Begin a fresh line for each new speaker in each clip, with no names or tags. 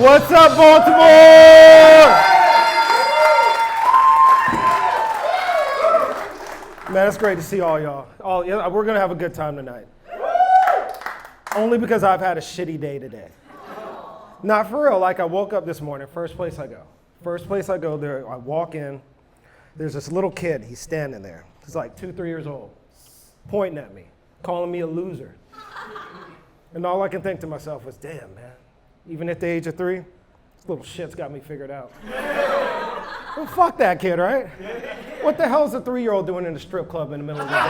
What's up, Baltimore? Man, it's great to see all y'all. We're going to have a good time tonight. Only because I've had a shitty day today. Not for real. Like, I woke up this morning, first place I go there, I walk in, there's this little kid, he's standing there. He's like 2, 3 years old, pointing at me, calling me a loser. And all I can think to myself was, damn, man, even at the age of 3, this little shit's got me figured out. Well, fuck that kid, right? What the hell is a 3-year-old doing in a strip club in the middle of the day?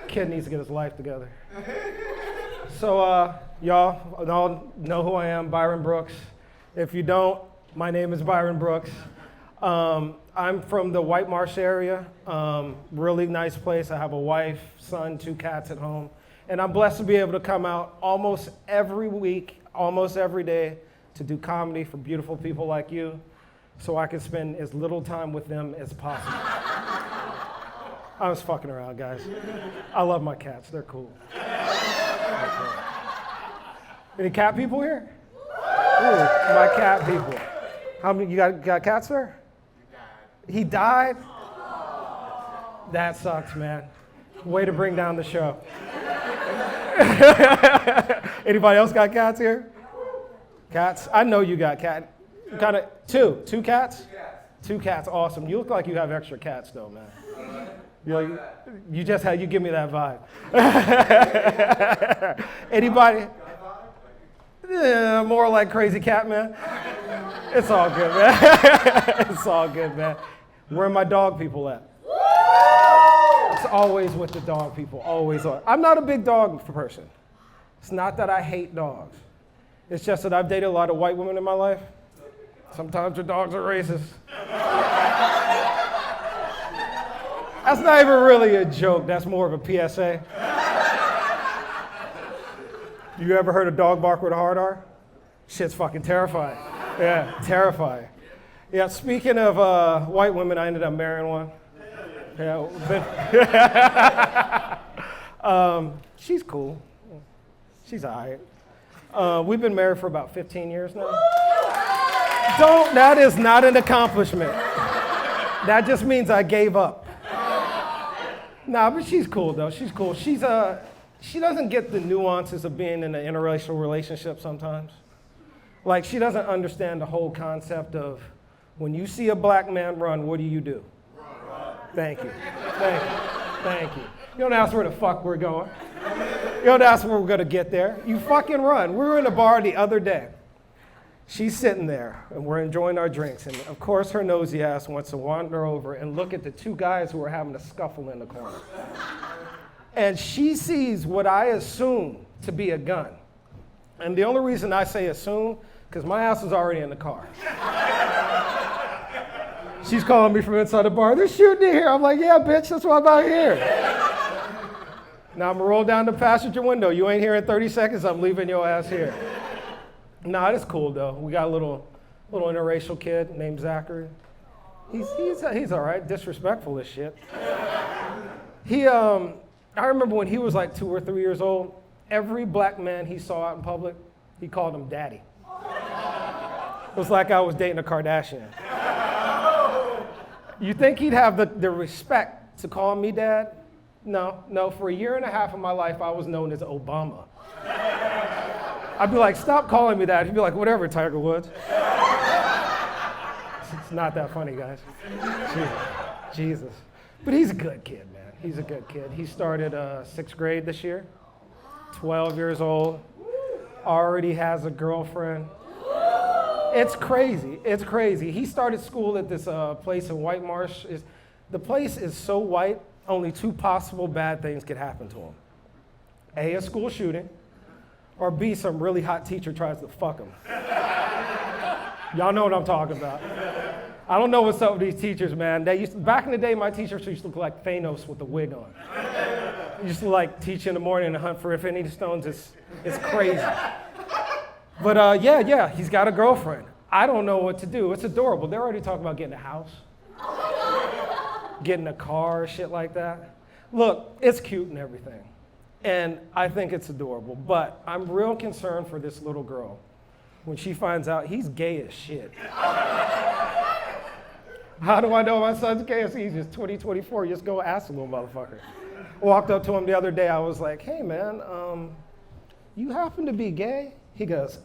Kid needs to get his life together. So, y'all all know who I am, Byron Brooks. If you don't, my name is Byron Brooks. I'm from the White Marsh area, really nice place. I have a wife, son, 2 cats at home. And I'm blessed to be able to come out almost every week, almost every day, to do comedy for beautiful people like you, so I can spend as little time with them as possible. I was fucking around, guys. I love my cats, they're cool. Any cat people here? Ooh, my cat people. How many, you got cats there? He died? That sucks, man. Way to bring down the show. Anybody else got cats here? Cats? I know you got cat. Got it? Two cats? 2 cats, awesome. You look like you have extra cats though, man. You give me that vibe. Anybody? Yeah, more like crazy cat, man. It's all good, man. It's all good, man. Where are my dog people at? It's always with the dog people, always. I'm not a big dog person. It's not that I hate dogs. It's just that I've dated a lot of white women in my life. Sometimes their dogs are racist. That's not even really a joke. That's more of a PSA. You ever heard a dog bark with a hard R? Shit's fucking terrifying. Yeah, terrifying. Yeah, speaking of white women, I ended up marrying one. Yeah, she's cool. She's all right. We've been married for about 15 years now. That is not an accomplishment. That just means I gave up. Nah, but she's cool though. She's cool. She doesn't get the nuances of being in an interracial relationship sometimes. Like, she doesn't understand the whole concept of when you see a black man run, what do you do? Run. Thank you. Thank you. You don't ask where the fuck we're going. You don't ask where we're going to get there. You fucking run. We were in a bar the other day. She's sitting there, and we're enjoying our drinks. And, of course, her nosy ass wants to wander over and look at the 2 guys who are having a scuffle in the corner. And she sees what I assume to be a gun. And the only reason I say assume, because my ass is already in the car. She's calling me from inside the bar. They're shooting in here. I'm like, yeah, bitch, that's why I'm out here. Now I'm gonna roll down the passenger window. You ain't here in 30 seconds, I'm leaving your ass here. Nah, it's cool though. We got a little interracial kid named Zachary. He's all right, disrespectful as shit. I remember when he was like 2 or 3 years old, every black man he saw out in public, he called him daddy. It was like I was dating a Kardashian. You think he'd have the respect to call me dad? No, for 1.5 years of my life, I was known as Obama. I'd be like, stop calling me that. He'd be like, whatever, Tiger Woods. It's not that funny, guys. Jesus. But he's a good kid, man. He's a good kid. He started 6th grade this year, 12 years old, already has a girlfriend. It's crazy. He started school at this place in White Marsh. The place is so white, only 2 possible bad things could happen to him. A school shooting, or B, some really hot teacher tries to fuck him. Y'all know what I'm talking about. I don't know what's up with these teachers, man. Back in the day, my teachers used to look like Thanos with a wig on. Used to like teach in the morning and hunt for Infinity Stones. It's crazy. But yeah, he's got a girlfriend. I don't know what to do. It's adorable. They're already talking about getting a house, getting a car, shit like that. Look, it's cute and everything. And I think it's adorable, but I'm real concerned for this little girl when she finds out he's gay as shit. How do I know my son's gay? He's just 24. Just go ask the little motherfucker. Walked up to him the other day. I was like, hey, man, you happen to be gay? He goes,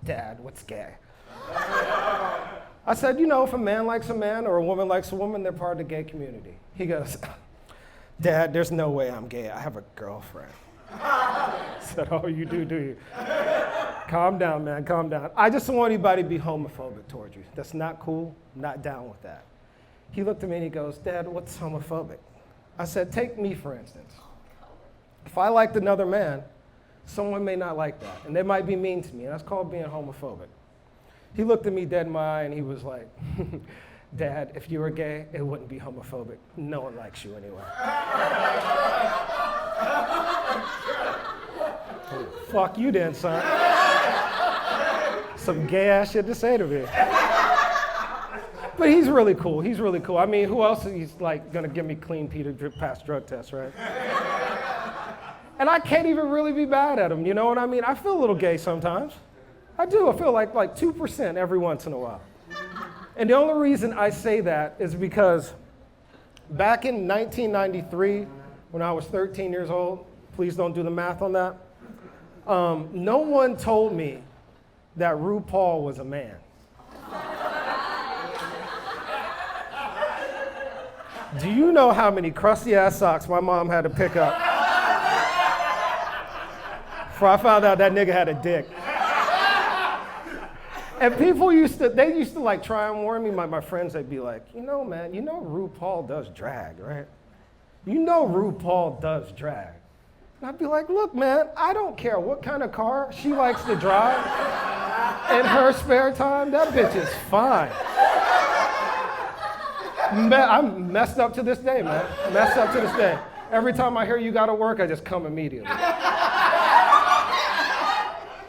Dad, what's gay? I said, you know, if a man likes a man or a woman likes a woman, they're part of the gay community. He goes, Dad, there's no way I'm gay. I have a girlfriend. I said, oh, you do you? Calm down, man, calm down. I just don't want anybody to be homophobic towards you. That's not cool. I'm not down with that. He looked at me and he goes, Dad, what's homophobic? I said, take me, for instance. If I liked another man, someone may not like that, and they might be mean to me, and that's called being homophobic. He looked at me dead in my eye, and he was like, Dad, if you were gay, it wouldn't be homophobic. No one likes you anyway. Fuck you then, son. Some gay-ass shit to say to me. But he's really cool. He's really cool. I mean, who else is like gonna give me clean pee to pass drug tests, right? And I can't even really be bad at him, you know what I mean? I feel a little gay sometimes. I do. I feel like 2% every once in a while. And the only reason I say that is because back in 1993, when I was 13 years old, please don't do the math on that, no one told me that RuPaul was a man. Do you know how many crusty ass socks my mom had to pick up before I found out that nigga had a dick? And people used to like try and warn me, my friends, they'd be like, you know, man, you know RuPaul does drag, right? You know RuPaul does drag. And I'd be like, look, man, I don't care what kind of car she likes to drive in her spare time, that bitch is fine. I'm messed up to this day, man. Messed up to this day. Every time I hear you gotta work, I just come immediately.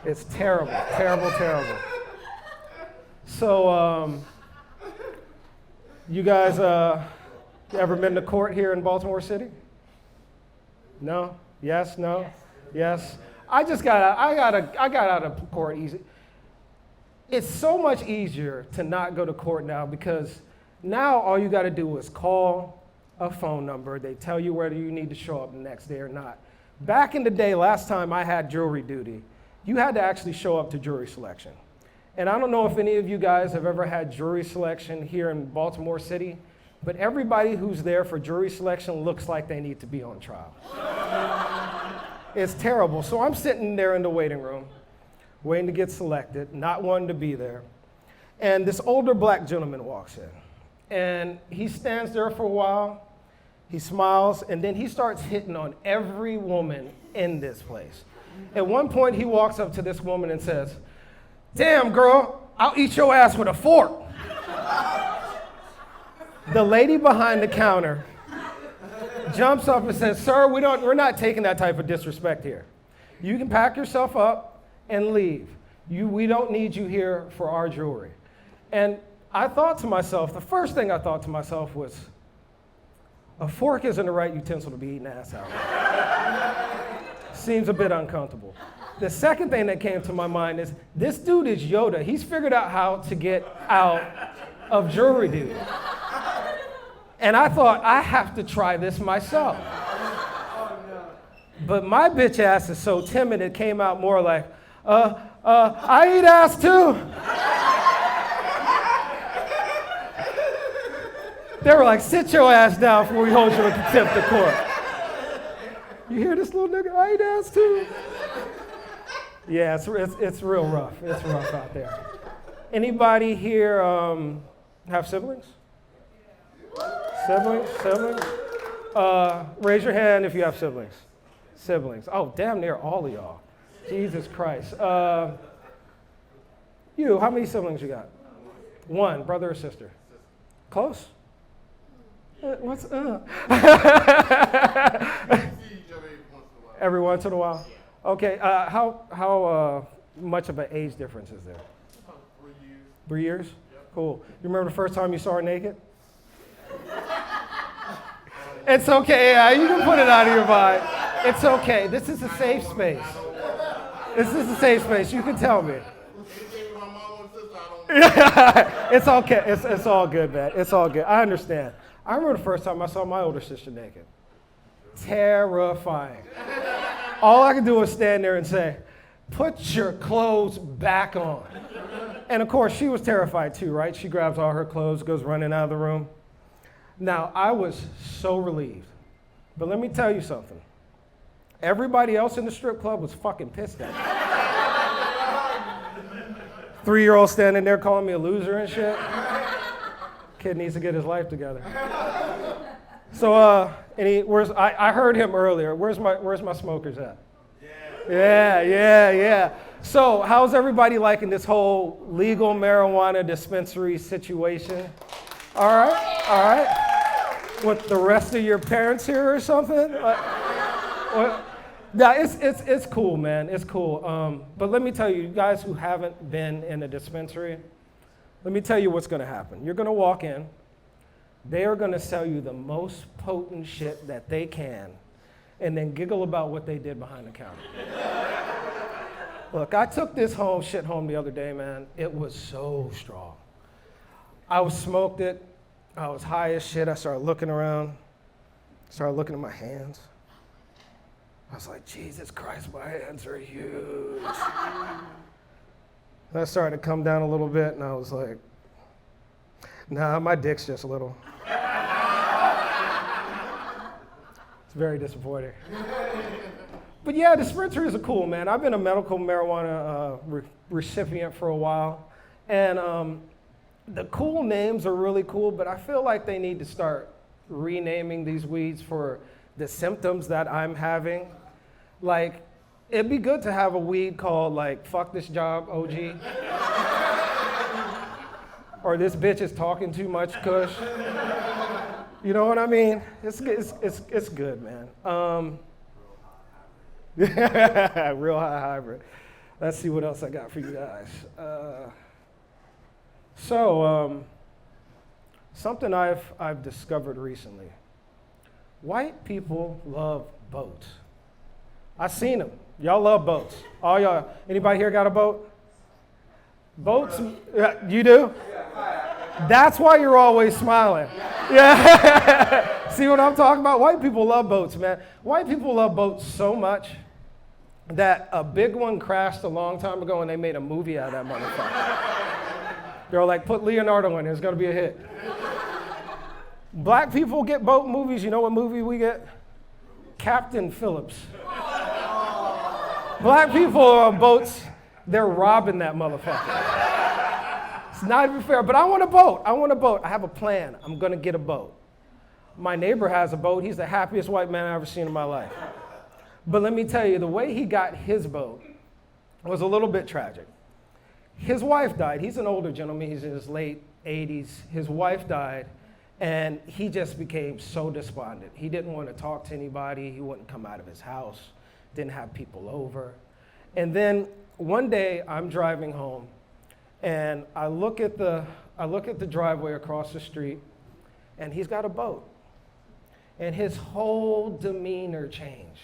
It's terrible, terrible, terrible. So, you guys ever been to court here in Baltimore City? No? Yes? No? Yes? I got out of court easy. It's so much easier to not go to court now because now all you got to do is call a phone number. They tell you whether you need to show up the next day or not. Back in the day, last time I had jury duty, you had to actually show up to jury selection. And I don't know if any of you guys have ever had jury selection here in Baltimore City, but everybody who's there for jury selection looks like they need to be on trial. It's terrible. So I'm sitting there in the waiting room, waiting to get selected, not wanting to be there. And this older black gentleman walks in. And he stands there for a while, he smiles, and then he starts hitting on every woman in this place. At one point, he walks up to this woman and says, damn, girl, I'll eat your ass with a fork. The lady behind the counter jumps up and says, sir, we're not taking that type of disrespect here. You can pack yourself up and leave. We don't need you here for our jewelry. And I thought to myself, the first thing I thought to myself was, a fork isn't the right utensil to be eating ass out with. Seems a bit uncomfortable. The second thing that came to my mind is, this dude is Yoda. He's figured out how to get out of jury duty. And I thought, I have to try this myself. But my bitch ass is so timid, it came out more like, I eat ass too. They were like, sit your ass down before we hold you in contempt of court. You hear this little nigga? I eat ass too. Yeah, it's real rough. It's rough out there. Anybody here have siblings? Siblings? Raise your hand if you have siblings. Siblings. Oh, damn near all of y'all. Jesus Christ. How many siblings you got? One, brother or sister? Close? What's Every once in a while? Okay, how much of an age difference is there?
3 years.
3 years?
Yep.
Cool. You remember the first time you saw her naked? It's okay, yeah, you can put it out of your mind. It's okay. This is a safe space. This is a safe space. You can tell me. It's okay. It's all good, man. It's all good. I understand. I remember the first time I saw my older sister naked. Terrifying. All I could do was stand there and say, "Put your clothes back on." And of course, she was terrified too, right? She grabs all her clothes, goes running out of the room. Now, I was so relieved. But let me tell you something. Everybody else in the strip club was fucking pissed at me. 3-year-old standing there calling me a loser and shit. Kid needs to get his life together. So, I heard him earlier. Where's my smokers at? Yeah. So, how's everybody liking this whole legal marijuana dispensary situation? All right. What, the rest of your parents here or something? Yeah, it's cool, man. It's cool. But let me tell you, you guys who haven't been in a dispensary, let me tell you what's going to happen. You're going to walk in. They are going to sell you the most potent shit that they can, and then giggle about what they did behind the counter. Look, I took this shit home the other day, man. It was so strong. I smoked it. I was high as shit. I started looking around. Started looking at my hands. I was like, Jesus Christ, my hands are huge. And I started to come down a little bit, and I was like, nah, my dick's just little. It's very disappointing. But yeah, dispensaries are cool, man. I've been a medical marijuana recipient for a while, and the cool names are really cool, but I feel like they need to start renaming these weeds for the symptoms that I'm having. Like, it'd be good to have a weed called, like, fuck this job, OG. Or this bitch is talking too much, kush. You know what I mean? It's good, man. Real high hybrid. Let's see what else I got for you guys. Something I've discovered recently. White people love boats. I've seen them. Y'all love boats. All y'all. Anybody here got a boat? Boats? You do? That's why you're always smiling. Yeah. See what I'm talking about? White people love boats, man. White people love boats so much that a big one crashed a long time ago and they made a movie out of that motherfucker. They're like, put Leonardo in, it's gonna be a hit. Black people get boat movies. You know what movie we get? Captain Phillips. Black people are on boats, they're robbing that motherfucker. It's not even fair, but I want a boat. I have a plan. I'm gonna get a boat. My neighbor has a boat. He's the happiest white man I've ever seen in my life. But let me tell you, the way he got his boat was a little bit tragic. His wife died. He's an older gentleman. He's in his late 80s. His wife died, and he just became so despondent. He didn't want to talk to anybody. He wouldn't come out of his house, didn't have people over. And then one day I'm driving home, and I look at the driveway across the street, and he's got a boat. And his whole demeanor changes.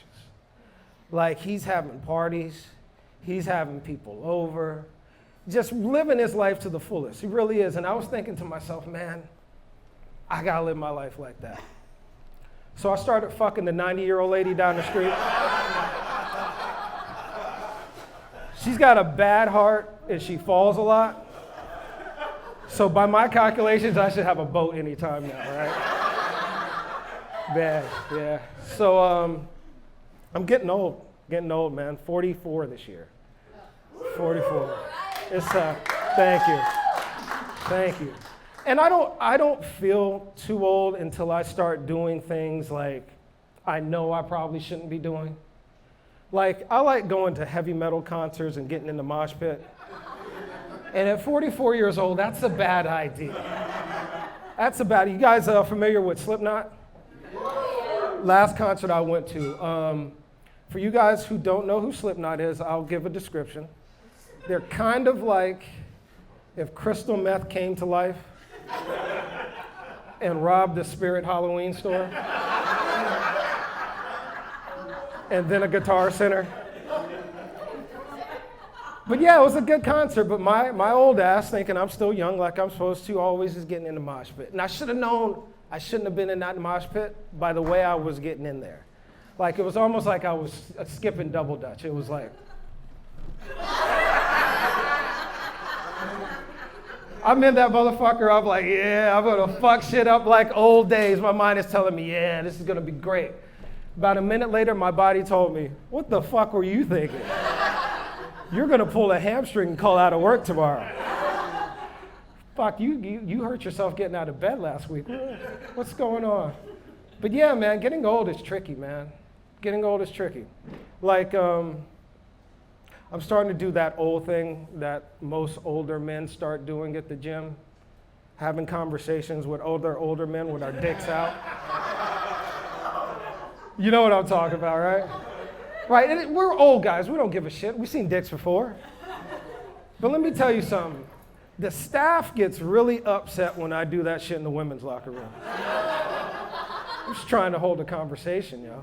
Like, he's having parties, he's having people over, just living his life to the fullest. He really is. And I was thinking to myself, man, I gotta live my life like that. So I started fucking the 90-year-old lady down the street. She's got a bad heart and she falls a lot. So by my calculations, I should have a boat anytime now, right? Bad, yeah. So I'm getting old, man. 44 this year. 44. It's thank you. And I don't feel too old until I start doing things like I know I probably shouldn't be doing. Like, I like going to heavy metal concerts and getting in the mosh pit. And at 44 years old, that's a bad idea. You guys familiar with Slipknot? Last concert I went to. For you guys who don't know who Slipknot is, I'll give a description. They're kind of like if crystal meth came to life and robbed the Spirit Halloween store. and then a Guitar Center. But yeah, it was a good concert, but my old ass, thinking I'm still young like I'm supposed to, always is getting in the mosh pit. And I should have known I shouldn't have been in that mosh pit by the way I was getting in there. Like, it was almost like I was skipping double dutch. It was like, I'm in that motherfucker, I'm like, yeah, I'm gonna fuck shit up like old days. My mind is telling me, yeah, this is gonna be great. About a minute later, my body told me, what the fuck were you thinking? You're gonna pull a hamstring and call out of work tomorrow. Fuck, you hurt yourself getting out of bed last week. What's going on? But yeah, man, getting old is tricky, man. Getting old is tricky. Like, I'm starting to do that old thing that most older men start doing at the gym, having conversations with older men with our dicks out. You know what I'm talking about, right? Right, and we're old guys, we don't give a shit. We've seen dicks before. But let me tell you something. The staff gets really upset when I do that shit in the women's locker room. I'm just trying to hold a conversation, yo.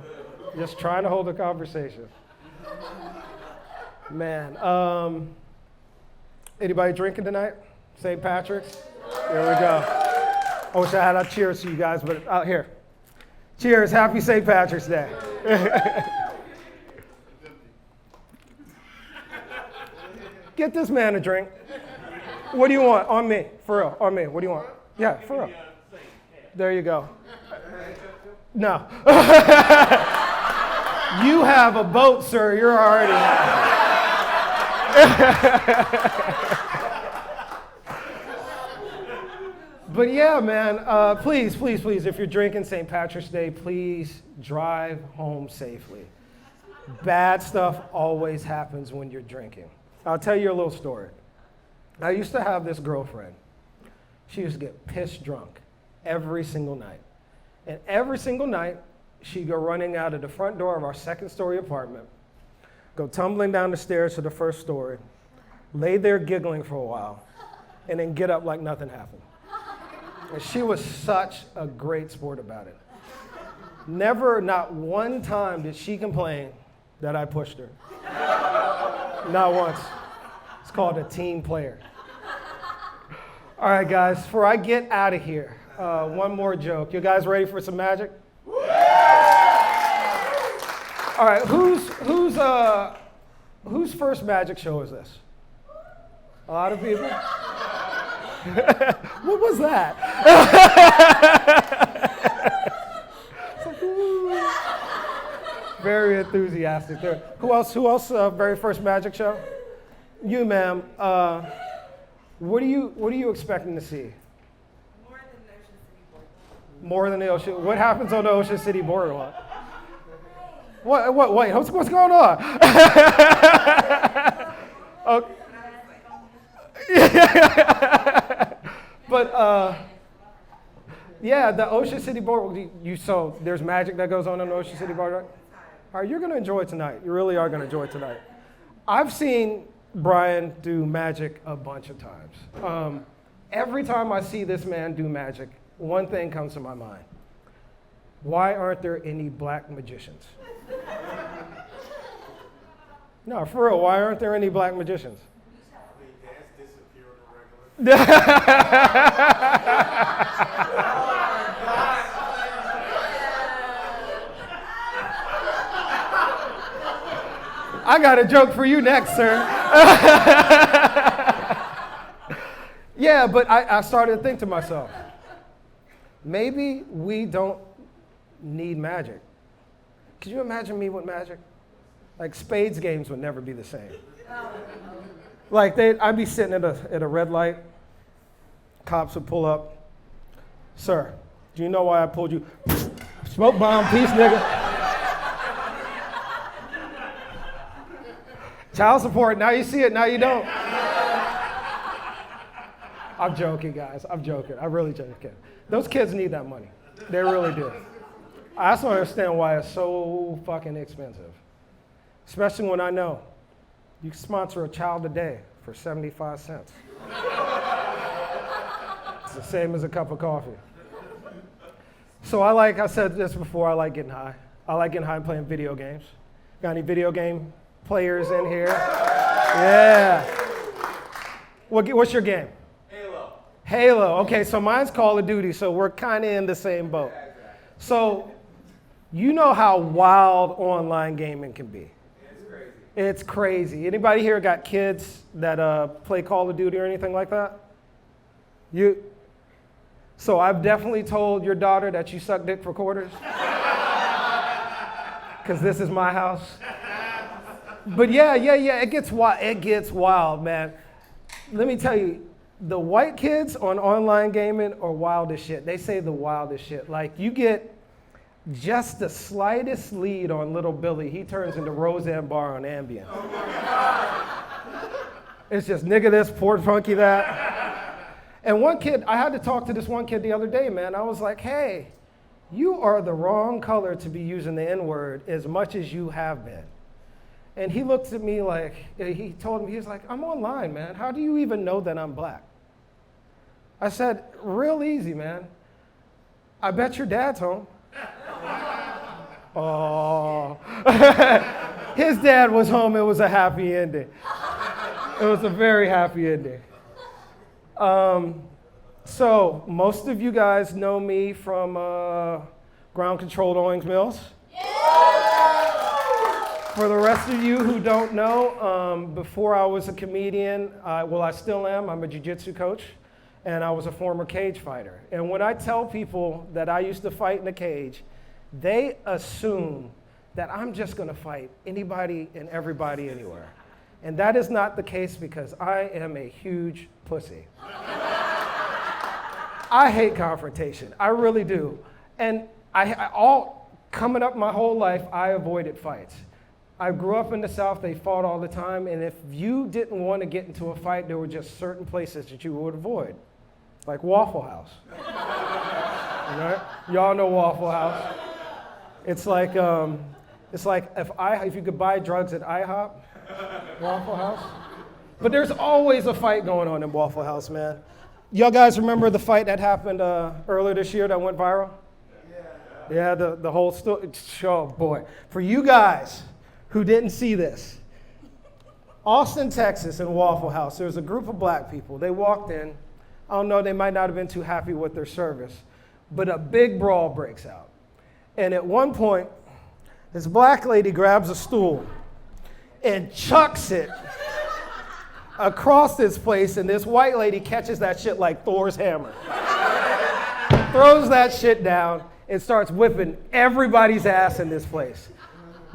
Just trying to hold a conversation. Man, anybody drinking tonight? St. Patrick's? Here we go. I wish I had a cheers to you guys, but out here. Cheers, happy St. Patrick's Day. Get this man a drink. What do you want? On me, for real, on me. What do you want? Yeah, for real. There you go. No. You have a boat, sir. You're already But yeah, man, please, if you're drinking St. Patrick's Day, please drive home safely. Bad stuff always happens when you're drinking. I'll tell you a little story. I used to have this girlfriend. She used to get pissed drunk every single night. And every single night, she'd go running out of the front door of our second-story apartment, go tumbling down the stairs to the first story, lay there giggling for a while, and then get up like nothing happened. And she was such a great sport about it. Never, not one time did she complain that I pushed her. Not once. It's called a team player. All right, guys, before I get out of here, one more joke. You guys ready for some magic? All right, whose first magic show is this? A lot of people? What was that? Very enthusiastic there. Who else? Very first magic show? You, ma'am. What are you expecting to see? More than the Ocean City Boardwalk. More than the Ocean. What happens on the Ocean City Boardwalk? What? Wait. What's going on? Okay. But yeah, the Ocean City Boardwalk. So there's magic that goes on the Ocean City Boardwalk. All right, you're gonna enjoy it tonight. You really are gonna enjoy it tonight. I've seen Brian do magic a bunch of times. Every time I see this man do magic, one thing comes to my mind. Why aren't there any black magicians? No, for real, why aren't there any black magicians? I got a joke for you next, sir. Yeah, but I started to think to myself, maybe we don't need magic. Could you imagine me with magic? Like, spades games would never be the same. Like, I'd be sitting at a red light, cops would pull up. Sir, do you know why I pulled you? Smoke bomb, peace, nigga. Child support, now you see it, now you don't. I'm joking, guys, I'm joking, I'm really joking. Those kids need that money, they really do. I also understand why it's so fucking expensive. Especially when I know you can sponsor a child a day for 75 cents. It's the same as a cup of coffee. So I said this before, I like getting high. I like getting high and playing video games. Got any video game players in here? Yeah. What's your game? Halo. Okay, so mine's Call of Duty, so we're kind of in the same boat. So you know how wild online gaming can be. It's crazy. Anybody here got kids that play Call of Duty or anything like that? So I've definitely told your daughter that you suck dick for quarters. Because this is my house. But yeah, it gets wild, man. Let me tell you, the white kids on online gaming are wild as shit. They say the wildest shit. Like, you get just the slightest lead on little Billy, he turns into Roseanne Barr on Ambien. Oh my God. It's just nigga this, port funky that. And one kid, I had to talk to this one kid the other day, man. I was like, hey, you are the wrong color to be using the N-word as much as you have been. And he looked at me like, he told me, he was like, I'm online, man. How do you even know that I'm black? I said, real easy, man. I bet your dad's home. Oh. His dad was home. It was a happy ending. It was a very happy ending. So most of you guys know me from Ground Controlled Owings Mills. For the rest of you who don't know, before I was a comedian, I still am. I'm a jiu-jitsu coach, and I was a former cage fighter. And when I tell people that I used to fight in a cage, they assume that I'm just gonna fight anybody and everybody anywhere. And that is not the case because I am a huge pussy. I hate confrontation, I really do. And coming up my whole life, I avoided fights. I grew up in the South, they fought all the time, and if you didn't want to get into a fight, there were just certain places that you would avoid, like Waffle House. Right? Y'all know Waffle House. It's like if you could buy drugs at IHOP, Waffle House. But there's always a fight going on in Waffle House, man. Y'all guys remember the fight that happened earlier this year that went viral? Yeah, the whole story. Oh boy. For you guys who didn't see this, Austin, Texas, in Waffle House, there was a group of black people. They walked in. I don't know, they might not have been too happy with their service, but a big brawl breaks out. And at one point, this black lady grabs a stool and chucks it across this place, and this white lady catches that shit like Thor's hammer. Throws that shit down and starts whipping everybody's ass in this place.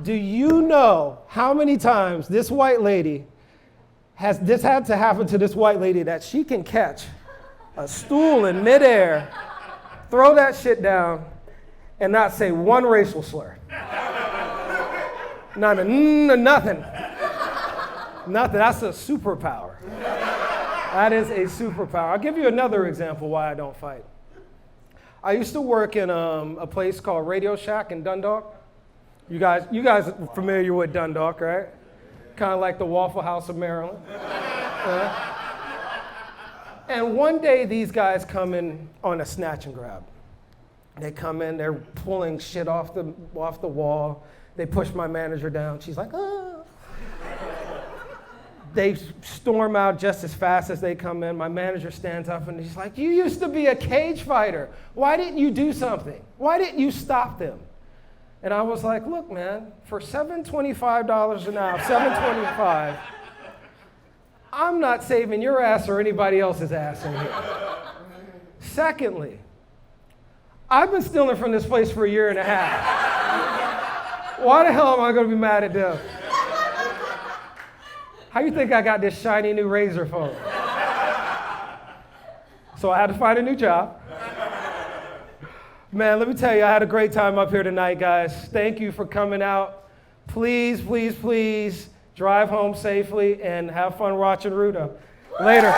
Do you know how many times this white lady had to happen to this white lady that she can catch a stool in midair, throw that shit down, and not say one racial slur? Not nothing. Nothing. That's a superpower. That is a superpower. I'll give you another example why I don't fight. I used to work in a place called Radio Shack in Dundalk. You guys are familiar with Dundalk, right? Kind of like the Waffle House of Maryland. And one day these guys come in on a snatch and grab. They come in, they're pulling shit off the wall. They push my manager down. She's like, oh. They storm out just as fast as they come in. My manager stands up and he's like, you used to be a cage fighter. Why didn't you do something? Why didn't you stop them? And I was like, look, man, for $725 an hour, $725, I'm not saving your ass or anybody else's ass in here. Secondly, I've been stealing from this place for 1.5 years. Why the hell am I going to be mad at them? How you think I got this shiny new Razr phone? So I had to find a new job. Man, let me tell you, I had a great time up here tonight, guys. Thank you for coming out. Please, please, please drive home safely and have fun watching Rudo. Later.